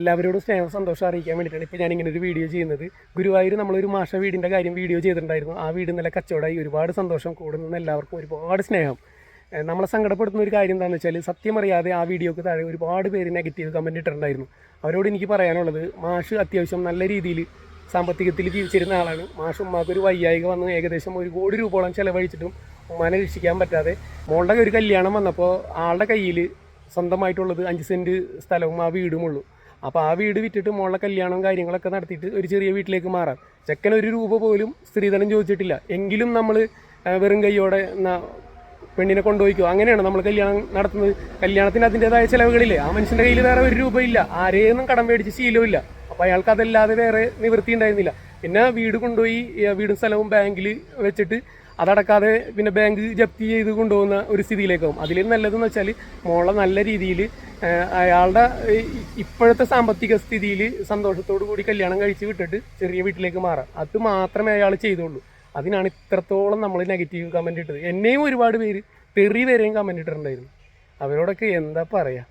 എല്ലാവരോടും സ്നേഹം സന്തോഷം അറിയിക്കാൻ വേണ്ടിയിട്ടാണ് ഇപ്പോൾ ഞാനിങ്ങനെ ഒരു വീഡിയോ ചെയ്യുന്നത്. ഗുരുവായൂർ നമ്മളൊരു മാഷ വീടിൻ്റെ കാര്യം വീഡിയോ ചെയ്തിട്ടുണ്ടായിരുന്നു. ആ വീട് ഇന്നലെ കച്ചവടമായി. ഒരുപാട് സന്തോഷം. കൂടെ നിന്ന് എല്ലാവർക്കും ഒരുപാട് സ്നേഹം. നമ്മളെ സങ്കടപ്പെടുത്തുന്ന ഒരു കാര്യം എന്താണെന്ന് വെച്ചാൽ, സത്യം അറിയാതെ ആ വീഡിയോക്ക് താഴെ ഒരുപാട് പേര് നെഗറ്റീവ് കമൻറ്റ് ഇട്ടിട്ടുണ്ടായിരുന്നു. അവരോട് എനിക്ക് പറയാനുള്ളത്, മാഷ് അത്യാവശ്യം നല്ല രീതിയിൽ സാമ്പത്തികത്തിൽ ജീവിച്ചിരുന്ന ആളാണ്. മാഷ് ഉമ്മാക്കൊരു വയ്യായിക വന്ന് ഏകദേശം 1 കോടി രൂപയോളം ചിലവഴിച്ചിട്ടും ഉമ്മാനെ രക്ഷിക്കാൻ പറ്റാതെ മോളുടെ ഒരു കല്യാണം വന്നപ്പോൾ ആളുടെ കയ്യിൽ സ്വന്തമായിട്ടുള്ളത് 5 സെൻറ്റ് സ്ഥലവും ആ വീടുമുള്ളൂ. അപ്പോൾ ആ വീട് വിറ്റിട്ട് മോളുടെ കല്യാണവും കാര്യങ്ങളൊക്കെ നടത്തിയിട്ട് ഒരു ചെറിയ വീട്ടിലേക്ക് മാറാം. ചെക്കൻ 1 രൂപ പോലും സ്ത്രീധനം ചോദിച്ചിട്ടില്ല. എങ്കിലും നമ്മൾ വെറും കൈയോടെ പെണ്ണിനെ കൊണ്ടുപോയിക്കോ, അങ്ങനെയാണ് നമ്മൾ കല്യാണം നടത്തുന്നത്. കല്യാണത്തിന് അതിൻ്റെതായ ചിലവുകളില്ലേ. ആ മനുഷ്യൻ്റെ കയ്യിൽ വേറെ 1 രൂപയില്ല, ആരെയൊന്നും കടം മേടിച്ച് ശീലമില്ല. അപ്പോൾ അയാൾക്ക് അതല്ലാതെ വേറെ നിവൃത്തി ഉണ്ടായിരുന്നില്ല. പിന്നെ വീട് കൊണ്ടുപോയി വീടും സ്ഥലവും ബാങ്കിൽ വെച്ചിട്ട് അതടക്കാതെ പിന്നെ ബാങ്ക് ജപ്തി ചെയ്ത് കൊണ്ടുപോകുന്ന ഒരു സ്ഥിതിയിലേക്കാവും. അതിലും നല്ലതെന്ന് വെച്ചാൽ മോളെ നല്ല രീതിയിൽ അയാളുടെ ഇപ്പോഴത്തെ സാമ്പത്തിക സ്ഥിതിയിൽ സന്തോഷത്തോടു കൂടി കല്യാണം കഴിച്ച് വിട്ടിട്ട് ചെറിയ വീട്ടിലേക്ക് മാറാം. അത് മാത്രമേ അയാൾ ചെയ്തുള്ളൂ. അതിനാണ് ഇത്രത്തോളം നമ്മൾ നെഗറ്റീവ് കമൻറ്റ് ഇട്ടത്. എന്നെയും ഒരുപാട് പേര് തെറി വരെയും കമൻറ്റ് ഇട്ടിട്ടുണ്ടായിരുന്നു. അവരോടൊക്കെ എന്താ പറയുക.